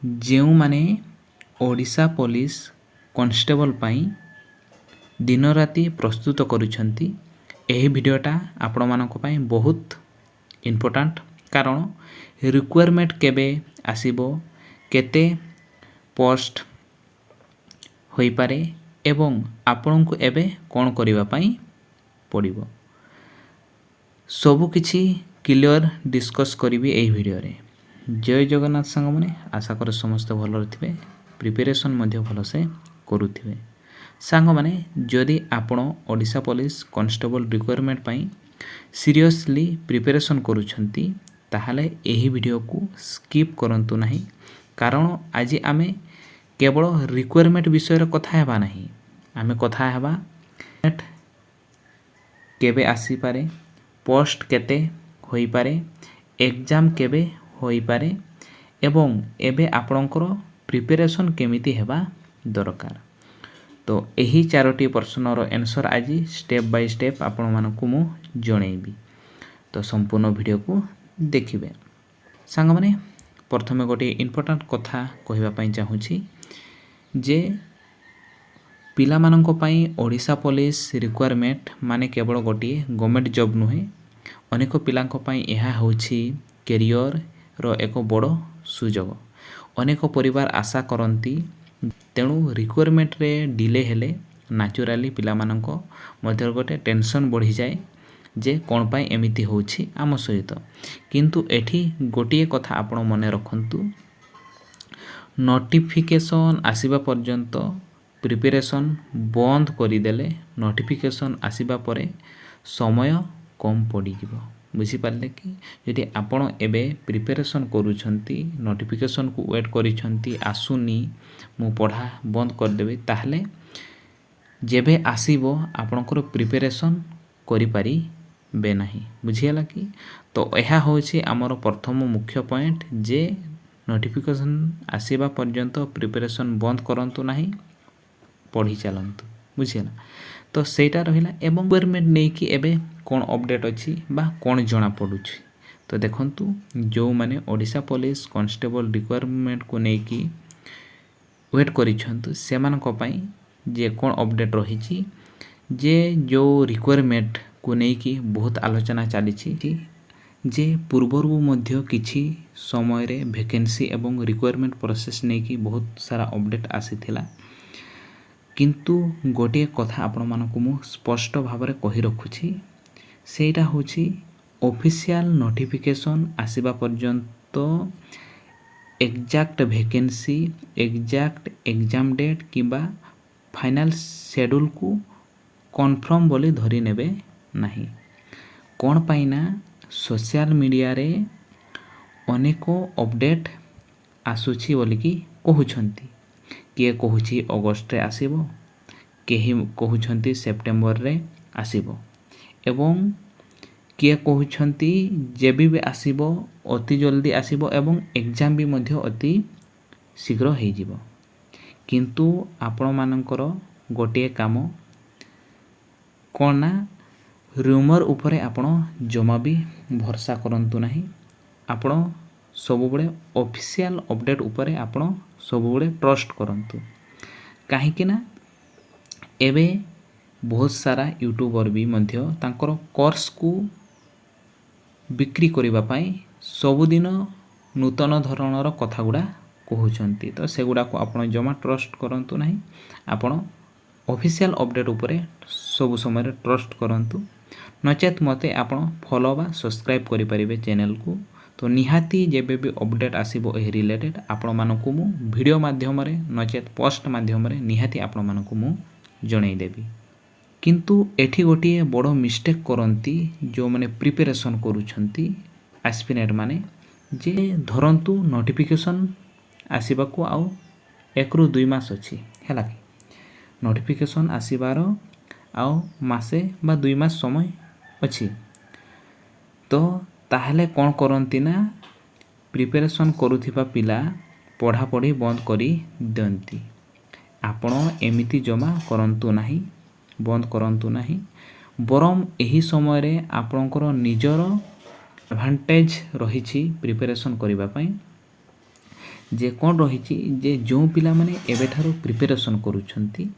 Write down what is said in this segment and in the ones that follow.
ଯେଉଁମାନେ Odisha police constable ପାଇଁ दिन राति प्रस्तुत करुछंती एही वीडियोटा आपणମାନଙ୍କ ପାଇଁ बहुत इम्पोर्टेंट कारण रिक्वायरमेंट केबे आसीबो केते पोस्ट होई पारे एवं आपनଙ୍କୁ एबे कोन करिवा ପାଇଁ पड़िबो सब किछि क्लियर डिस्कस करिवि एही वीडियो रे। जय जगन्नाथ संग माने आशा कर समस्त भलो रथिबे प्रिपरेशन मध्ये भलो से करूथिबे। सांग माने जदि आपण ओडिशा पुलिस कांस्टेबल रिक्वायरमेंट पाई सीरियसली प्रिपरेशन करूछंती ताहाले एही वीडियो को स्किप करंतु नाही कारण आज आमे केवल रिक्वायरमेंट विषय रे कथा हेबा नाही आमे कथा हेबा केबे आसी पारे पोस्ट केते होई पारे एग्जाम केबे होई पारे एवं एबे आपणकर प्रिपरेशन केमिति हेबा दरकार। तो यही चारोटी प्रश्नर आंसर आज स्टेप बाय स्टेप आपण मानकु मु जणैबी तो संपूर्ण वीडियो को देखिबे। सांग माने प्रथमे गोटे इम्पोर्टेंट कथा कहबा पई चाहूची जे पिला मानक पई ओडिशा पुलिस रिक्वायरमेंट माने केवल गोटे गवर्नमेंट जॉब नुहे अनेक पिलांक पई एहा होची करियर रो एक बड़ो सुजोग। अनेक परिवार आशा करंती तेणु रिक्वायरमेंट रे डिले हेले नेचुरली पिला मानक मध्य गोटे टेंशन बढ़ी जाए जे कोन पाई एमिति होची आम सहित किंतु एठी गोटिए कथा आपण मने रखंतु नोटिफिकेशन आसीबा पर्यंत प्रिपरेशन बंद करी देले नोटिफिकेशन आसीबा परे समय कम पड़ी जिवो। बुझी पारले कि यदि आपण एबे प्रिपरेशन करूछंती नोटिफिकेशन को वेट करिछंती आसुनी मु पढ़ा बंद कर देबे ताहले जेबे आसीबो आपनकर प्रिपरेशन करि पारी बे नाही। बुझियला कि तो एहा होछि हमर प्रथम मुख्य पॉइंट जे नोटिफिकेशन आसीबा पर्यंत प्रिपरेशन बंद करंतु नाही पढ़ी चलंतु। बुझियला तो सेटा रहिला एवं गवर्नमेंट नै कि एबे कोन अपडेट अछि बा कोन जणा पडुछि तो देखंतु जो माने ओडिशा पुलिस कांस्टेबल रिक्वायरमेंट को नै कि वेट करिछंतु सेमानक पई जे कोन अपडेट रहिछि जे जो रिक्वायरमेंट को नै कि बहुत आलोचना चलीछि जे पूर्वरु मध्य किछि समय रे वैकेंसी एवं रिक्वायरमेंट प्रोसेस नै कि बहुत सारा अपडेट आसीथिला किंतु गोटे कथा आपण मानकु मु स्पष्ट भाबरे कहि रखुछि सेटा होछि ऑफिशियल नोटिफिकेशन आसीबा पर्यंत exact vacancy exact exam date किबा फाइनल शेड्यूल को कन्फर्म बोली धरि नेबे नाही। कोन पाइना सोशल मीडिया रे अनेको अपडेट आसुछि बोली कि कहउछंती किए कहउछि अगस्त रे आसीबो केही कहउछंती सेप्टेम्बर रे आसीबो एवं किए कहउछंती जेबी भी आसीबो अति जल्दी आसीबो एवं एग्जाम भी मध्य अति शीघ्र हेइ जिवो किंतु आपण मानकर गोटे काम कोना रूमर उपरे आपण जमा भी भरोसा करंतु नाही आपण सब बळे ऑफिशियल अपडेट उपरे आपण सब बळे ट्रस्ट करंतु काहे कि ना एबे बहुत सारा यूट्यूबर भी मध्य तांकर कोर्स को बिक्री करिबा पई सब दिन नूतन धरणर कथा गुडा कहउछंती तो सेगुडा को आपण जमा ट्रस्ट करंतु नाही आपण ऑफिशियल अपडेट उपरे सब समय ट्रस्ट करंतु नचेत मते आपण फॉलो बा सब्सक्राइब करि परिबे चैनल को तो निहाती जेबे भी अपडेट आसीबो ए रिलेटेड आपण मानकु मु वीडियो माध्यम रे नचेत पोस्ट माध्यम रे निहाती आपण मानकु मु जणै देबी। किंतु एठी गोटिए बड़ो मिस्टेक करंती जो माने प्रिपरेशन करूछंती एस्पिरेंट माने जे धरंतु नोटिफिकेशन आसीबा को आउ 1 रु 2 मास अछि हैला कि नोटिफिकेशन आसीबार आउ मासे बा 2 मास समय अछि तो ताहले कोन करंती ना प्रिपरेशन करूथिबा पिला पढ़ा पढ़ी बंद करी दंती आपण एमिति जमा करंतु नाही बंद करंतु नाही बरम एही समय रे आपणकर निजर एडवांटेज रहिछि प्रिपरेशन करिबा पई जे कौन रही जे जो पिला माने एबेठारु प्रिपेरेसन करूछंती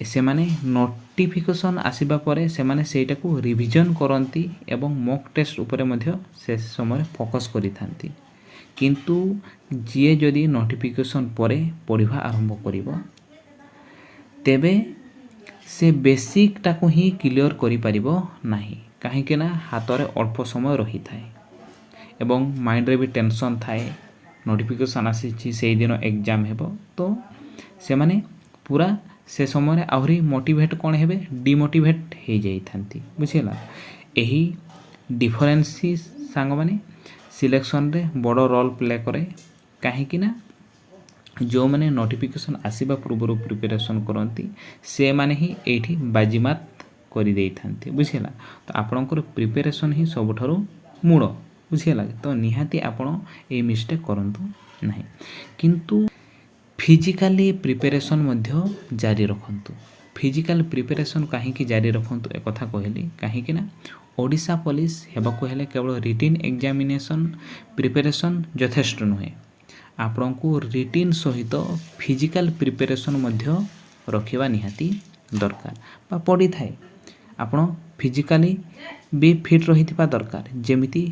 से माने नोटिफिकेशन आसीबा परे से माने सेटा को रिवीजन करंती एवं मॉक टेस्ट उपरे मध्य से समय फोकस करि थांती किंतु जे जदि नोटिफिकेशन परे पढ़िबा आरंभ करिवो तेबे से बेसिक टाको ही क्लियर करि परिबो नाही काहे के ना हातरे अल्प समय रही थाए एवं माइंड रे भी टेंशन थाए नोटिफिकेशन आसी से दिन एग्जाम हेबो तो से माने पूरा से समय आहरी मोटिवेट कौन हेबे डिमोटिवेट हो जाइथांती बुझिला एही डिफरेंस सांग माने सिलेक्शन रे बड़ रोल प्ले करे काहे कि ना जो माने नोटिफिकेशन आसीबा पूर्व प्रिपरेशन करंती से माने ही एठी बाजीमात करि देइथांती बुझिला तो आपनकर प्रिपरेशन ही सबठारु मूल बुझिला तो निहाती आपण ए मिस्टेक करंतु नाही किंतु फिजिकली प्रिपरेशन मध्य जारी रखंतु फिजिकल प्रिपरेशन कहीं जारी रखंतु एक कथा कहली कहीं ना ओडिशा पुलिस हेबाकु हेले केवल रिटिन एग्जामिनेशन प्रिपरेशन यथेष्ट नुहे आपण को रिटिन सहित फिजिकल प्रिपरेशन मध्य रखिबा निहाती दरकार बा पड़ी थाए आपण फिजिकली भी फिट रहिथिबा दरकार जेमिति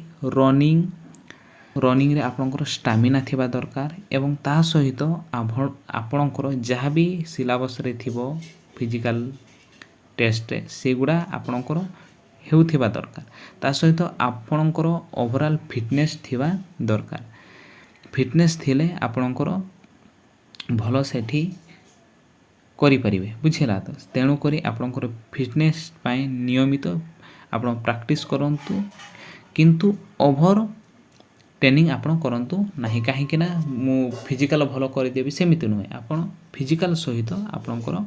रनिंग रे आपनकर स्टामिना थिबा दरकार एवं ता सहित आपनकर जहाँ भी सिलेबस रे थिबो फिजिकल टेस्ट रे सेगुड़ा आपनकर हेउथिबा दरकार ता सहित आपनकर ओवरऑल फिटनेस थिबा दरकार फिटनेस थिले आपनकर भलो सेठी करि परिबे बुझिला तो तेणु करी आपनकर फिटनेस पाए नियमित आपण प्रैक्टिस करंतु किंतु ओवर ट्रेनिंग आपण करंतु नाही काहे कि ना मु फिजिकल भलो कर देबी सेमिति नुहे आपण फिजिकल सहित आपनकर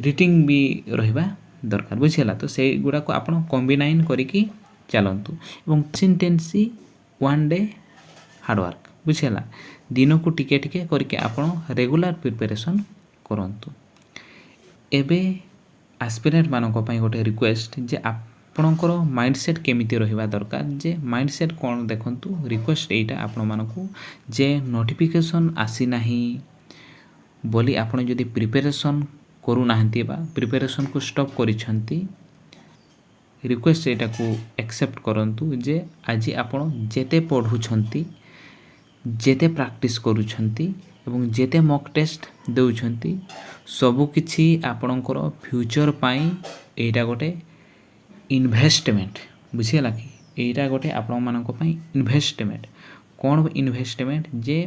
रिटिंग भी रहिबा दरकार बुझिला तो से गुडा को आपण कॉम्बिनाइन करिकी चलंतु एवं consistency one day hard work बुझिला दिन को टिके टिके करिके आपण रेगुलर प्रिपरेशन करंतु एबे एस्पिरेंट मानक पई गोटे रिक्वेस्ट जे आपणकर माइंडसेट केमिति रहिबा दरकार जे माइंडसेट कोन देखंतु रिक्वेस्ट एटा आपण मानकू जे नोटिफिकेशन आसी नाही बोली आपण जदि प्रिपरेशन करू नाहंती बा प्रिपरेशन को स्टॉप करिसंती रिक्वेस्ट एटा को एक्सेप्ट करंतु जे आज आपण जेते पढुछंती जेते प्रैक्टिस करूछंती एवं जेते मॉक टेस्ट देउछंती सबु किछि आपणकर फ्यूचर पाई एटा गोटे इन्वेस्टमेंट बुझिला कि एटा गोटे आपण मानक पई इन्वेस्टमेंट कोन इन्वेस्टमेंट जे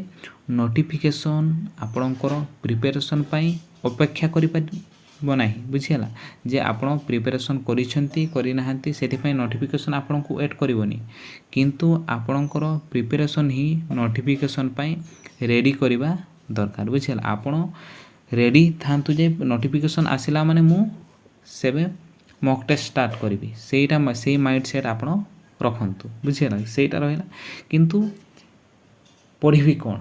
नोटिफिकेशन आपणकर प्रिपरेशन पाई अपेक्षा करि पारिबो नाही बुझिला जे आपण प्रिपरेशन करिसंती करि नाहंती सेति पई नोटिफिकेशन आपण को वेट करिवोनी किंतु आपणकर प्रिपरेशन ही नोटिफिकेशन पाई रेडी करिबा दरकार बुझिला आपण रेडी थांतु जे नोटिफिकेशन आसिला माने मु सेबे मॉक टेस्ट स्टार्ट करिवि सेटा से माइंडसेट आपण रखंतु बुझिला सेटा रहिला किंतु पढिबि कोन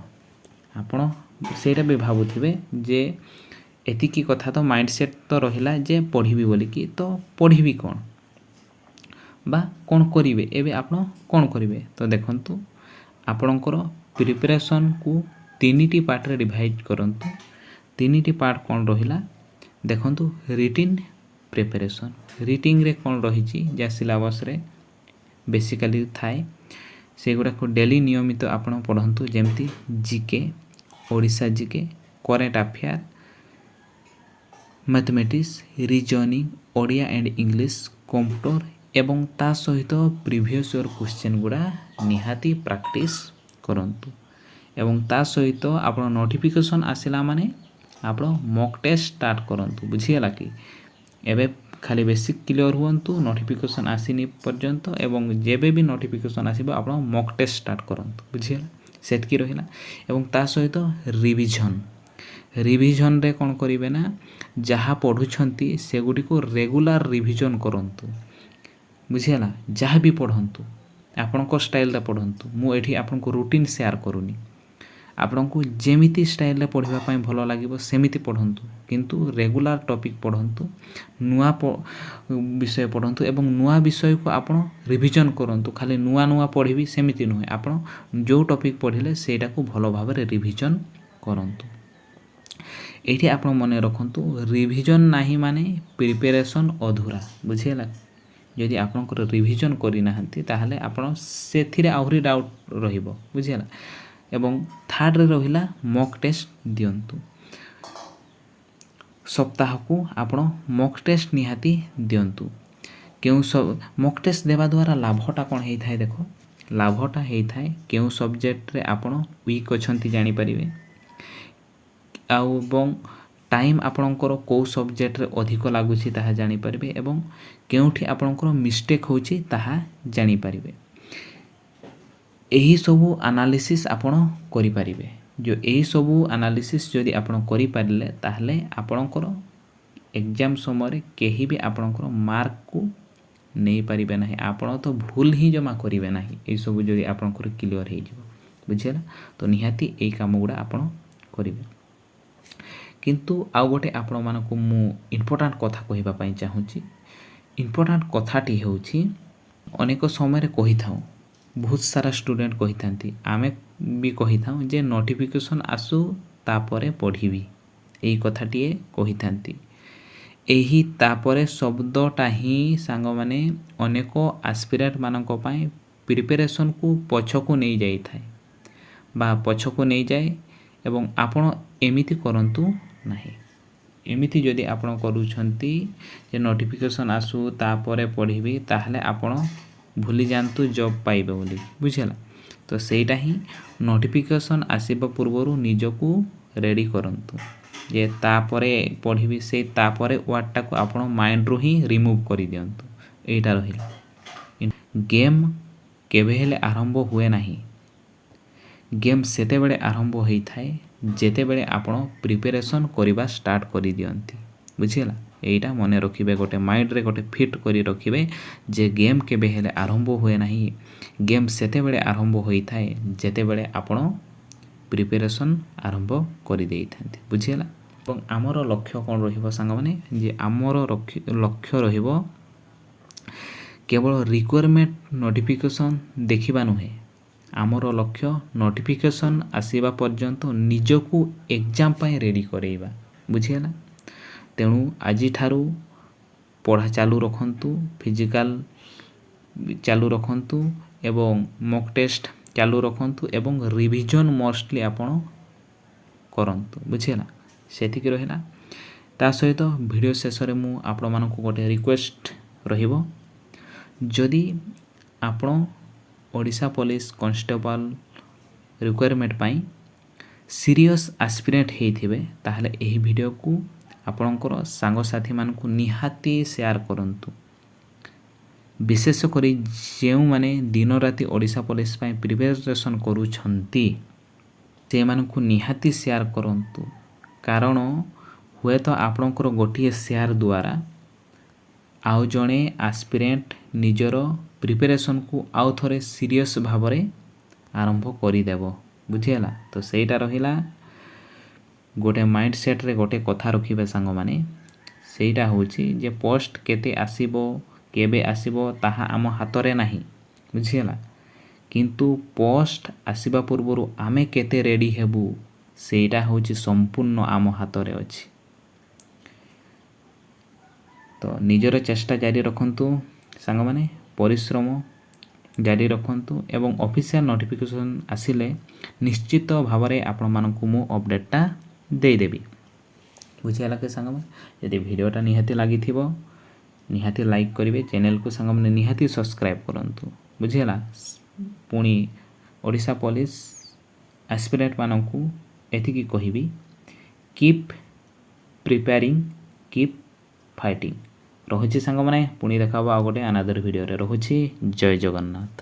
आपण सेटा भी भाबुथिबे जे एतिकी कथा तो माइंडसेट तो रहिला जे पढिबि बोली कि तो पढिबि कोन बा कोन करिवे एबे आपण कोन करिवे तो देखंतु आपणकर प्रिपरेशन को तीनिटी पार्ट रे डिवाइड करंतु तीनिटी पार्ट कोन रहिला देखंतु रिटिन प्रिपरेशन रिटिंग रे कोन रहिची जा सिलेबस रे बेसिकली थाए सेगुडा को डेली नियमित आपण पढंतु जेमति GK Odisha GK current affair mathematics reasoning Odia and English computer एवं ता सहित प्रीवियस ईयर क्वेश्चन गुडा निहाती प्रैक्टिस करंतु एवं ता सहित आपण नोटिफिकेशन आसिला माने आपण मॉक टेस्ट स्टार्ट करंतु बुझियला कि एबे खाली बेसिक क्लियर हुंतु नोटिफिकेशन आसीनी पर्यंत एवं जेबे भी नोटिफिकेशन आसीबो आपण मॉक टेस्ट स्टार्ट करंतु बुझियला सेतकी रहिला एवं ता सहित रिविजन रे कोन करिवे ना जहा पढुछंती सेगुडी को रेगुलर रिविजन करंतु बुझियला जहा भी पढंतु आपण को स्टाइल दा पढंतु मु एठी आपण को रूटीन शेयर करूनी ଆପଣଙ୍କୁ ଯେମିତି ଷ୍ଟାଇଲରେ ପଢ଼ିବା ପାଇଁ ଭଲ ଲାଗିବ ସେମିତି ପଢ଼ନ୍ତୁ, କିନ୍ତୁ ରେଗୁଲାର ଟପିକ୍ ପଢ଼ନ୍ତୁ, ନୂଆ ବିଷୟ ପଢ଼ନ୍ତୁ ଏବଂ ନୂଆ ବିଷୟକୁ ଆପଣ ରିଭିଜନ୍ କରନ୍ତୁ। ଖାଲି ନୂଆ ନୂଆ ପଢ଼ିବି ସେମିତି ନୁହେଁ, ଆପଣ ଯେଉଁ ଟପିକ୍ ପଢ଼ିଲେ ସେଇଟାକୁ ଭଲ ଭାବରେ ରିଭିଜନ୍ କରନ୍ତୁ। ଏଇଠି ଆପଣ ମନେ ରଖନ୍ତୁ, ରିଭିଜନ୍ ନାହିଁ ମାନେ ପ୍ରିପାରେସନ୍ ଅଧୁରା, ବୁଝିହେଲା। ଯଦି ଆପଣଙ୍କର ରିଭିଜନ୍ କରିନାହାନ୍ତି ତାହେଲେ ଆପଣ ସେଥିରେ ଆହୁରି ଡାଉଟ୍ ରହିବ, ବୁଝିହେଲା। ଏବଂ ଥାର୍ଡ଼ରେ ରହିଲା ମକ୍ ଟେଷ୍ଟ ଦିଅନ୍ତୁ। ସପ୍ତାହକୁ ଆପଣ ମକ୍ ଟେଷ୍ଟ ନିହାତି ଦିଅନ୍ତୁ। ମକ୍ ଟେଷ୍ଟ ଦେବା ଦ୍ୱାରା ଲାଭଟା କ'ଣ ହେଇଥାଏ ଦେଖ, ଲାଭଟା ହେଇଥାଏ କେଉଁ ସବଜେକ୍ଟରେ ଆପଣ ୱିକ୍ ଅଛନ୍ତି ଜାଣିପାରିବେ, ଆଉ ଏବଂ ଟାଇମ୍ ଆପଣଙ୍କର କେଉଁ ସବଜେକ୍ଟରେ ଅଧିକ ଲାଗୁଛି ତାହା ଜାଣିପାରିବେ ଏବଂ କେଉଁଠି ଆପଣଙ୍କର ମିଷ୍ଟେକ୍ ହେଉଛି ତାହା ଜାଣିପାରିବେ। ଏହିସବୁ ଆନାଲିସିସ୍ ଆପଣ କରିପାରିବେ। ଏହିସବୁ ଆନାଲିସିସ୍ ଯଦି ଆପଣ କରିପାରିଲେ ତାହେଲେ ଆପଣଙ୍କର ଏକ୍ଜାମ୍ ସମୟରେ କେହି ବି ଆପଣଙ୍କର ମାର୍କକୁ ନେଇପାରିବେ ନାହିଁ। ଆପଣ ତ ଭୁଲ ହିଁ ଜମା କରିବେ ନାହିଁ ଏହିସବୁ ଯଦି ଆପଣଙ୍କର କ୍ଲିଅର୍ ହେଇଯିବ, ବୁଝିହେଲା। ତ ନିହାତି ଏଇ କାମ ଗୁଡ଼ା ଆପଣ କରିବେ। କିନ୍ତୁ ଆଉ ଗୋଟେ ଆପଣମାନଙ୍କୁ ମୁଁ ଇମ୍ପୋର୍ଟାଣ୍ଟ କଥା କହିବା ପାଇଁ ଚାହୁଁଛି। ଇମ୍ପୋର୍ଟାଣ୍ଟ କଥାଟି ହେଉଛି, ଅନେକ ସମୟରେ କହିଥାଉ, ବହୁତ ସାରା ଷ୍ଟୁଡେଣ୍ଟ କହିଥାନ୍ତି, ଆମେ ବି କହିଥାଉ ଯେ ନୋଟିଫିକେସନ୍ ଆସୁ ତାପରେ ପଢ଼ିବି, ଏଇ କଥାଟିଏ କହିଥାନ୍ତି। ଏହି ତାପରେ ଶବ୍ଦଟା ହିଁ ସାଙ୍ଗମାନେ ଅନେକ ଆସ୍ପିରାଣ୍ଟମାନଙ୍କ ପାଇଁ ପ୍ରିପାରେସନ୍କୁ ପଛକୁ ନେଇଯାଇଥାଏ ବା ପଛକୁ ନେଇଯାଏ ଏବଂ ଆପଣ ଏମିତି କରନ୍ତୁ ନାହିଁ। ଏମିତି ଯଦି ଆପଣ କରୁଛନ୍ତି ଯେ ନୋଟିଫିକେସନ୍ ଆସୁ ତାପରେ ପଢ଼ିବି, ତାହେଲେ ଆପଣ ଭୁଲି ଯାଆନ୍ତୁ ଜବ୍ ପାଇବେ ବୋଲି, ବୁଝିହେଲା। ତ ସେଇଟା ହିଁ ନୋଟିଫିକେସନ୍ ଆସିବା ପୂର୍ବରୁ ନିଜକୁ ରେଡ଼ି କରନ୍ତୁ ଯେ ତାପରେ ପଢ଼ିବି। ସେଇ ତାପରେ ୱାର୍ଡ଼ଟାକୁ ଆପଣ ମାଇଣ୍ଡରୁ ହିଁ ରିମୁଭ୍ କରିଦିଅନ୍ତୁ। ଏଇଟା ରହିଲା। ଗେମ୍ କେବେ ହେଲେ ଆରମ୍ଭ ହୁଏ ନାହିଁ। ଗେମ୍ ସେତେବେଳେ ଆରମ୍ଭ ହୋଇଥାଏ ଯେତେବେଳେ ଆପଣ ପ୍ରିପାରେସନ୍ କରିବା ଷ୍ଟାର୍ଟ କରିଦିଅନ୍ତି, ବୁଝିହେଲା। ଏଇଟା ମନେ ରଖିବେ, ଗୋଟେ ମାଇଣ୍ଡରେ ଗୋଟେ ଫିଟ୍ କରି ରଖିବେ ଯେ ଗେମ୍ କେବେ ହେଲେ ଆରମ୍ଭ ହୁଏ ନାହିଁ। ଗେମ୍ ସେତେବେଳେ ଆରମ୍ଭ ହୋଇଥାଏ ଯେତେବେଳେ ଆପଣ ପ୍ରିପାରେସନ୍ ଆରମ୍ଭ କରିଦେଇଥାନ୍ତି, ବୁଝିହେଲା। ଏବଂ ଆମର ଲକ୍ଷ୍ୟ କ'ଣ ରହିବ ସାଙ୍ଗମାନେ, ଯେ ଆମର ଲକ୍ଷ୍ୟ ରହିବ କେବଳ ରିକ୍ୱାରମେଣ୍ଟ ନୋଟିଫିକେସନ୍ ଦେଖିବା ନୁହେଁ, ଆମର ଲକ୍ଷ୍ୟ ନୋଟିଫିକେସନ୍ ଆସିବା ପର୍ଯ୍ୟନ୍ତ ନିଜକୁ ଏକ୍ଜାମ୍ ପାଇଁ ରେଡ଼ି କରେଇବା, ବୁଝିହେଲା। ତେଣୁ ଆଜିଠାରୁ ପଢ଼ା ଚାଲୁ ରଖନ୍ତୁ, ଫିଜିକାଲ୍ ଚାଲୁ ରଖନ୍ତୁ ଏବଂ ମକ୍ ଟେଷ୍ଟ ଚାଲୁ ରଖନ୍ତୁ ଏବଂ ରିଭିଜନ୍ ମୋଷ୍ଟଲି ଆପଣ କରନ୍ତୁ, ବୁଝିହେଲା। ସେତିକି ରହିଲା। ତା ସହିତ ଭିଡ଼ିଓ ଶେଷରେ ମୁଁ ଆପଣମାନଙ୍କୁ ଗୋଟେ ରିକ୍ୱେଷ୍ଟ ରହିବ, ଯଦି ଆପଣ ଓଡ଼ିଶା ପୋଲିସ କନଷ୍ଟେବଲ୍ ରିକ୍ୱାରମେଣ୍ଟ ପାଇଁ ସିରିୟସ୍ ଆସ୍ପିରାଣ୍ଟ ହେଇଥିବେ ତାହେଲେ ଏହି ଭିଡ଼ିଓକୁ ଆପଣଙ୍କର ସାଙ୍ଗସାଥିମାନଙ୍କୁ ନିହାତି ସେୟାର କରନ୍ତୁ। ବିଶେଷ କରି ଯେଉଁମାନେ ଦିନ ରାତି ଓଡ଼ିଶା ପୋଲିସ ପାଇଁ ପ୍ରିପାରେସନ୍ କରୁଛନ୍ତି ସେମାନଙ୍କୁ ନିହାତି ସେୟାର କରନ୍ତୁ, କାରଣ ହୁଏତ ଆପଣଙ୍କର ଗୋଟିଏ ସେୟାର ଦ୍ୱାରା ଆଉ ଜଣେ ଆସ୍ପିରାଣ୍ଟ ନିଜର ପ୍ରିପାରେସନ୍କୁ ଆଉ ଥରେ ସିରିୟସ୍ ଭାବରେ ଆରମ୍ଭ କରିଦେବ, ବୁଝିହେଲା। ତ ସେଇଟା ରହିଲା। ଗୋଟେ ମାଇଣ୍ଡ ସେଟ୍ରେ ଗୋଟେ କଥା ରଖିବେ ସାଙ୍ଗମାନେ, ସେଇଟା ହେଉଛି ଯେ ପୋଷ୍ଟ କେତେ ଆସିବ କେବେ ଆସିବ ତାହା ଆମ ହାତରେ ନାହିଁ, ବୁଝିହେଲା। କିନ୍ତୁ ପୋଷ୍ଟ ଆସିବା ପୂର୍ବରୁ ଆମେ କେତେ ରେଡ଼ି ହେବୁ ସେଇଟା ହେଉଛି ସମ୍ପୂର୍ଣ୍ଣ ଆମ ହାତରେ ଅଛି। ତ ନିଜର ଚେଷ୍ଟା ଜାରି ରଖନ୍ତୁ ସାଙ୍ଗମାନେ, ପରିଶ୍ରମ ଜାରି ରଖନ୍ତୁ ଏବଂ ଅଫିସିଆଲ ନୋଟିଫିକେସନ୍ ଆସିଲେ ନିଶ୍ଚିତ ଭାବରେ ଆପଣମାନଙ୍କୁ ମୁଁ ଅପଡ଼େଟ୍ଟା ଦେଇଦେବି, ବୁଝିହେଲା କି ସାଙ୍ଗମାନେ। ଯଦି ଭିଡ଼ିଓଟା ନିହାତି ଲାଗିଥିବ ନିହାତି ଲାଇକ୍ କରିବେ, ଚ୍ୟାନେଲକୁ ସାଙ୍ଗମାନେ ନିହାତି ସବସ୍କ୍ରାଇବ୍ କରନ୍ତୁ, ବୁଝିହେଲା। ପୁଣି ଓଡ଼ିଶା ପୋଲିସ ଆସ୍ପିରାଣ୍ଟମାନଙ୍କୁ ଏତିକି କହିବି, କିପ୍ ପ୍ରିପେୟାରିଂ, କିପ୍ ଫାଇଟିଂ। ରହୁଛି ସାଙ୍ଗମାନେ, ପୁଣି ଦେଖା ହେବ ଆଉ ଗୋଟେ ଆନାଦର ଭିଡ଼ିଓରେ। ରହୁଛି, ଜୟ ଜଗନ୍ନାଥ।